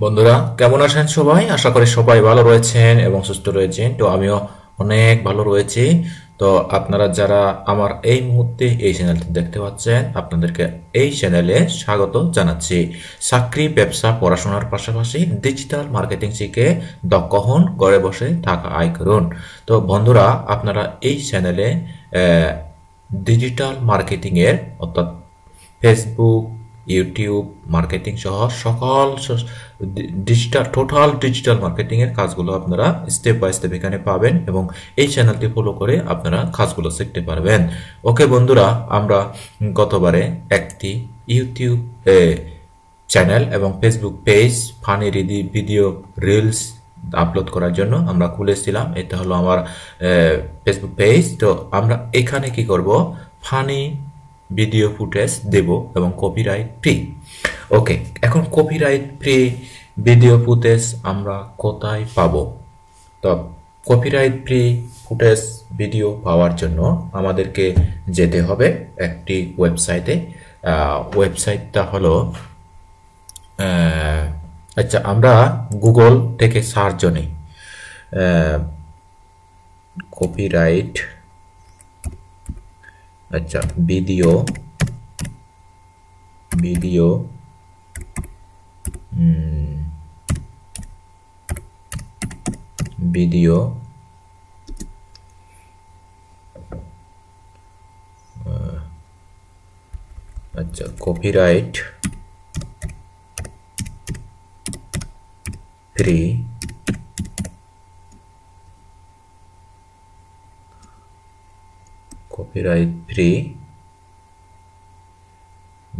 বন্ধুরা কেমন আছেন সবাই? আশা করি সবাই ভালো রয়েছেন এবং সুস্থ রয়েছেন। তো আমিও অনেক ভালো রয়েছি। তো আপনারা যারা আমার এই মুহূর্তে এই চ্যানেলটি দেখতে পাচ্ছেন, আপনাদেরকে এই চ্যানেলে স্বাগত জানাচ্ছি। চাকরি, ব্যবসা, পড়াশোনার পাশাপাশি ডিজিটাল মার্কেটিং শিখে দক্ষ হন, ঘরে বসে টাকা আয় করুন। তো বন্ধুরা, আপনারা এই চ্যানেলে ডিজিটাল মার্কেটিং এর অর্থাৎ ফেসবুক, ইউটিউব মার্কেটিং সহ সকল ডিজিটাল মার্কেটিং এর কাজগুলো আপনারা স্টেপ বাই স্টেপ এখানে পাবেন এবং এই চ্যানেলটি ফলো করে আপনারা কাজগুলো শিখতে পারবেন। ওকে বন্ধুরা, আমরা গতবারে একটি ইউটিউব চ্যানেল এবং Facebook page funny video reels upload করার জন্য আমরা খুলেছিলাম। এটা হলো আমার ফেসবুক পেজ। তো আমরা এখানে কি করব, ফানি ভিডিও ফুটেজ দেব এবং কপিরাইট ফ্রি। ওকে, এখন কপিরাইট ফ্রি ভিডিও ফুটেজ আমরা কোথায় পাবো? তো কপিরাইট ফ্রি ফুটেজ ভিডিও পাওয়ার জন্য আমাদেরকে যেতে হবে একটি ওয়েবসাইটে। ওয়েবসাইটটা হলো আচ্ছা, আমরা গুগল থেকে সার্চ নেই কপিরাইট, আচ্ছা ভিডিও ভিডিও ভিডিও আচ্ছা কপিরাইট ফ্রি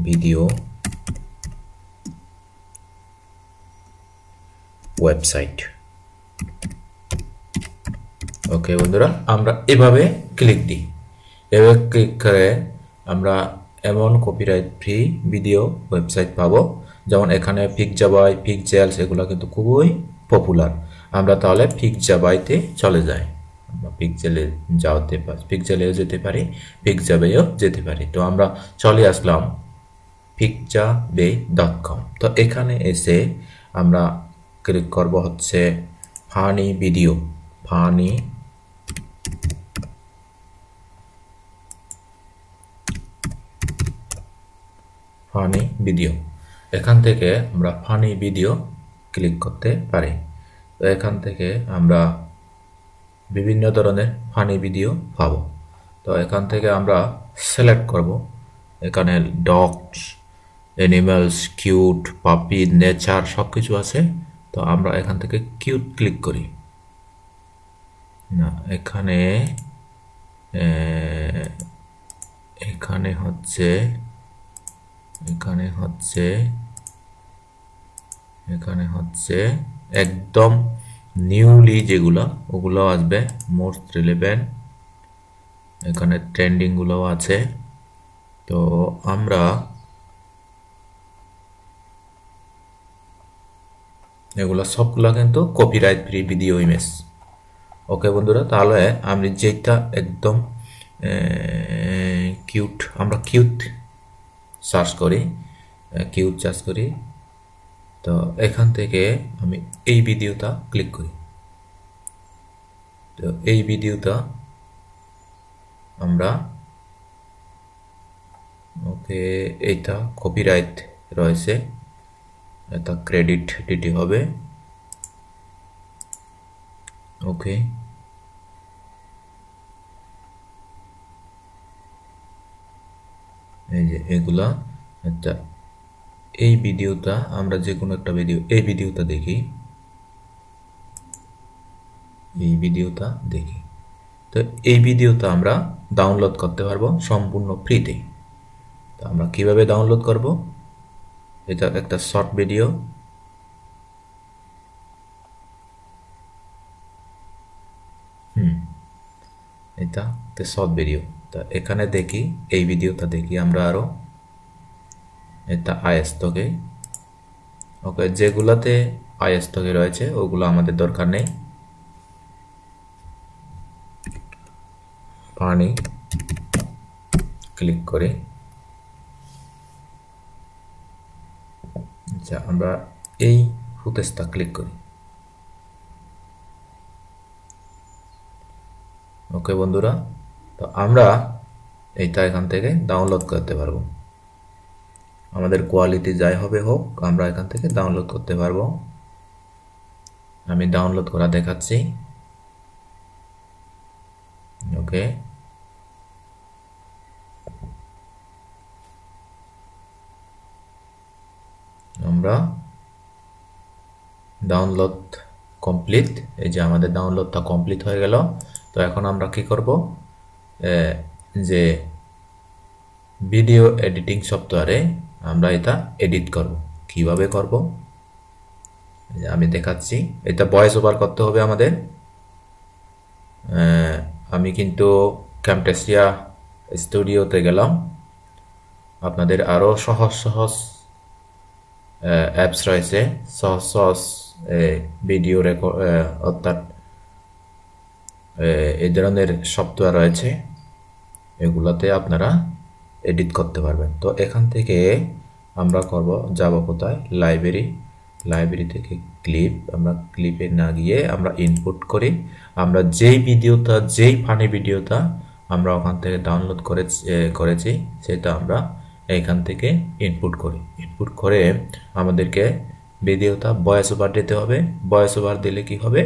ভিডিও ওয়েবসাইট। ওকে বন্ধুরা, আমরা এভাবে ক্লিক দিই। এভাবে ক্লিক করে আমরা এমন কপিরাইট ফ্রি ভিডিও ওয়েবসাইট পাবো, যেমন এখানে পিকজাবাই, পিকজেলস, এগুলো কিন্তু খুবই পপুলার। আমরা তাহলে পিকজাবাইতে চলে যাই। আমরা পিকজেলেও যেতে পারি, পিকজাবেও যেতে পারি। তো আমরা চলে আসলাম pikjabe.com। তো এখানে এসে আমরা ক্লিক করব হচ্ছে ফানি ভিডিও এখান থেকে আমরা ফানি ভিডিও ক্লিক করতে পারি। তো এখান থেকে আমরা বিভিন্ন ধরনের ফানি ভিডিও পাবো। তো এখান থেকে আমরা সিলেক্ট করব। এখানে ডগস, অ্যানিমালস, কিউট, পাপি, নেচার সব কিছু আছে। তো আমরা এখান থেকে কিউট ক্লিক করি। না, এখানে এখানে হচ্ছে একদম নিউলি যেগুলো, ওগুলো আসবে মোস্ট রিলেভেন্ট। এখানে ট্রেন্ডিং গুলো আছে। তো আমরা এগুলো সবগুলা কিন্তু কপিরাইট ফ্রি ভিডিও ইমেজ। ওকে বন্ধুরা, তাহলে আমি যেটা একদম কিউট, আমরা কিউট সার্চ করি। তো এখান থেকে আমি এই ভিডিওটা ক্লিক করি। তো এই ভিডিওটা আমরা ওকে, এইটা কপিরাইট রয়েছে, এটা ক্রেডিট দিতে হবে। ওকে, এই যে এগুলা। আচ্ছা, এই ভিডিওটা আমরা যে কোনো একটা এই ভিডিওটা দেখি। তো এই ভিডিওটা আমরা ডাউনলোড করতে পারবো সম্পূর্ণ ফ্রিতে। তো আমরা কিভাবে ডাউনলোড করব? এটা একটা শর্ট ভিডিও। এটা একটা শর্ট ভিডিও। তো এখানে দেখি, এই ভিডিওটা দেখি আমরা আরো। এটা আইএসটোকে, ওকে, যেগুলাতে আইএসটোকে রয়েছে ওগুলো আমাদের দরকার নেই। ফানি ক্লিক করে আচ্ছা, আমরা এই ফুটেজটা ক্লিক করি। ওকে বন্ধুরা, তো আমরা এইটা এখান থেকে ডাউনলোড করতে পারবো। আমাদের কোয়ালিটি যাই হবে হোক, আমরা এখান থেকে ডাউনলোড করতে পারবো। আমি ডাউনলোড করা দেখাচ্ছি। ওকে, আমরা ডাউনলোড কমপ্লিট। এই যে আমাদের ডাউনলোডটা কমপ্লিট হয়ে গেল। তো এখন আমরা কি করব, যে ভিডিও এডিটিং সফটওয়্যারে আমরা এটা এডিট করব। কিভাবে করব আমি দেখাচ্ছি। এটা ভয়েস ওভার করতে হবে আমাদের। আমি কিন্তু ক্যামটেসিয়া স্টুডিওতে গেলাম। আপনাদের আরও সহজ সহজ অ্যাপস রয়েছে, সহজ সহজ ভিডিও রেকর্ড, অর্থাৎ এই ধরনের সফটওয়্যার রয়েছে, এগুলাতে আপনারা এডিট করতে পারবেন। তো এখান থেকে আমরা যাব কোথায়, লাইব্রেরি থেকে ক্লিপ। আমরা ক্লিপে না গিয়ে আমরা ইনপুট করি। আমরা যেই ফানি ভিডিওটা আমরা ওখান থেকে ডাউনলোড করেছি সেটা আমরা এখান থেকে ইনপুট করি। ইনপুট করে আমাদেরকে ভিডিওটা ভয়েস ওভার দিতে হবে। ভয়েস ওভার দিলে কি হবে,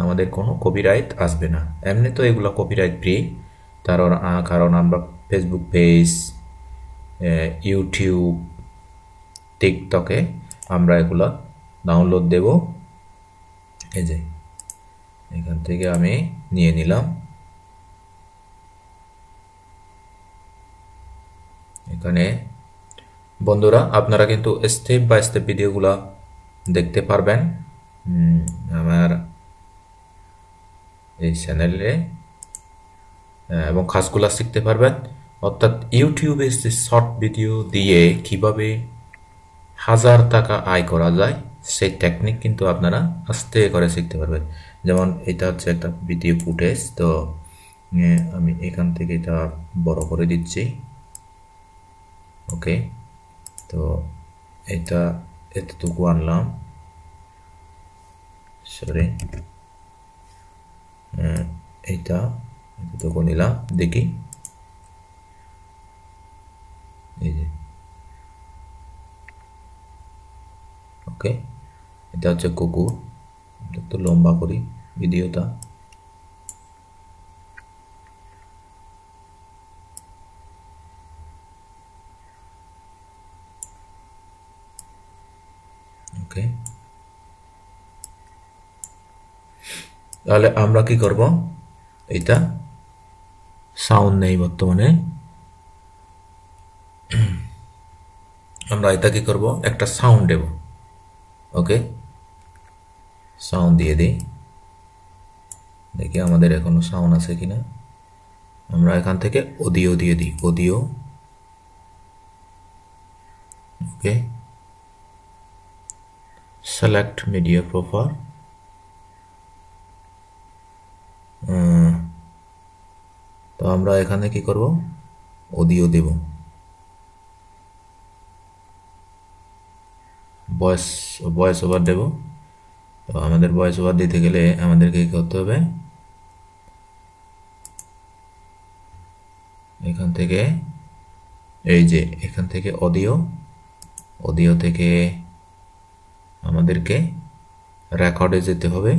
আমাদের কোনো কপিরাইট আসবে না। এমনি তো এগুলো কপিরাইট ফ্রি, কারণ আমরা ফেসবুক পেজ, ইউটিউব, টিকটকে আমরা এগুলো ডাউনলোড দেব। এই যে এখান থেকে আমি নিয়ে নিলাম। এখানে বন্ধুরা আপনারা কিন্তু স্টেপ বাই স্টেপ ভিডিওগুলো দেখতে পারবেন আমার এই চ্যানেলে, এবং কাজগুলো শিখতে পারবেন। অর্থাৎ ইউটিউবে শর্ট ভিডিও দিয়ে কিভাবে 1000 টাকা আয় করা যায় সেই টেকনিক কিন্তু আপনারা আস্তে করে শিখতে পারবেন। যেমন এটা হচ্ছে একটা ভিডিও ফুটেজ। তো আমি এখান থেকে এটা বড় করে দিচ্ছি। ওকে, তো এটা এতটুকু আনলাম, সরি, এইটা এতটুকু নিলাম। দেখি, এই যে ওকে, এটা হচ্ছে কুকুর। একটু লম্বা করি ভিডিওটা। ওকে, তাহলে আমরা কি করব, এটা সাউন্ড নেই বর্তমানে। আমরা এটা কি করব, একটা সাউন্ড দেব। ওকে, সাউন্ড দিয়ে দিই, দেখি আমাদের এখনো সাউন্ড আছে কিনা। আমরা এখান থেকে অডিও দিয়ে দিই, অডিও। ওকে, সিলেক্ট মিডিয়া প্রপার। তো আমরা এখানে কি করব, অডিও দেব, ভয়েস ওভার দেব। তো আমাদের ভয়েস ওভার দিতে গেলে আমাদেরকে কি করতে হবে, এখান থেকে এই যে এখান থেকে অডিও থেকে আমাদেরকে রেকর্ডে যেতে হবে।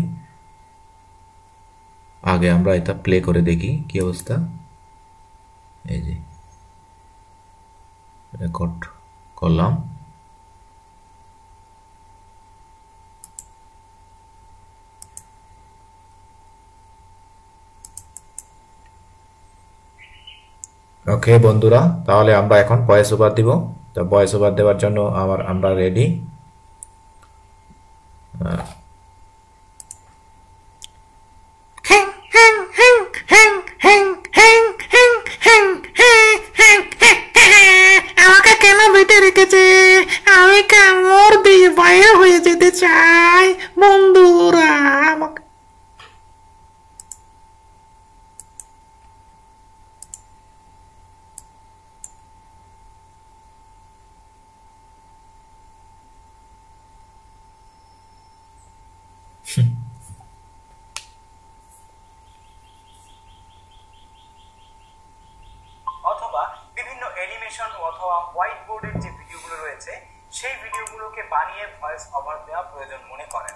আগে আমরা এটা প্লে করে দেখি কি অবস্থা। এই যে রেকর্ড করলাম। ওকে বন্ধুরা, তাহলে আমরা এখন ভয়েস ওভার দিব। তো ভয়েস ওভার দেওয়ার জন্য আমরা রেডি। আমাকে কেন বেঁধে রেখেছে? আমি কামড় দিয়ে বাইরে হয়ে যেতে চাই বন্ধুরা। আমাকে অথবা বিভিন্ন অ্যানিমেশন অথবা হোয়াইট বোর্ডের যে ভিডিওগুলো রয়েছে সেই ভিডিওগুলোকে বানিয়ে ভয়েস ওভার দেওয়া প্রয়োজন মনে করেন।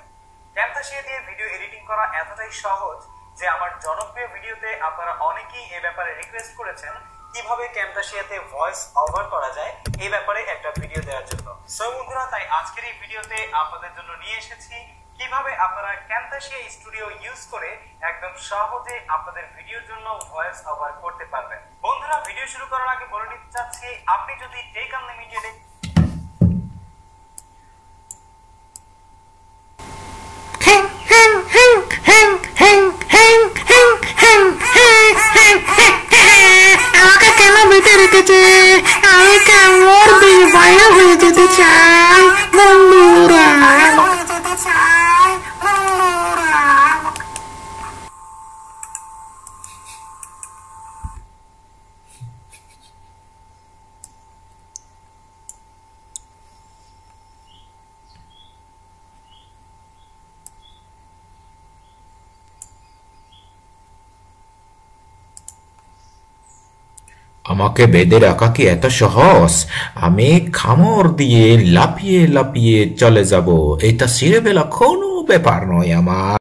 ক্যামতাসিয়া দিয়ে ভিডিও এডিটিং করা এতটাই সহজ যে আমার জনপ্রিয় ভিডিওতে আপনারা অনেকেই এই ব্যাপারে রিকোয়েস্ট করেছেন কিভাবে ক্যামতাসিয়াতে ভয়েস ওভার করা যায় এই ব্যাপারে একটা ভিডিও দেওয়ার জন্য। সো বন্ধুরা, তাই আজকের এই ভিডিওতে আপনাদের জন্য নিয়ে এসেছি কিভাবে আপনারা ক্যামতাসিয়া স্টুডিও ইউজ করে একদম সহজে আপনাদের ভিডিওর জন্য ভয়েস ওভার করতে পারবেন। বন্ধুরা, ভিডিও শুরু করার আগে বলে নিতে চাচ্ছি, আপনি যদি টেক আনলিমিটেড আমাকে কেন বেঁধে রেখেছে? আমি কামড় দিয়ে বাইরে হয়ে যেতে চাই বন্ধুরা। আমাকে বেঁধে রাখা কি এত সহজ? আমি কামড় দিয়ে লাফিয়ে লাফিয়ে চলে যাব, এটা ছিঁড়ে ফেলা কোনো ব্যাপার নয় আমার।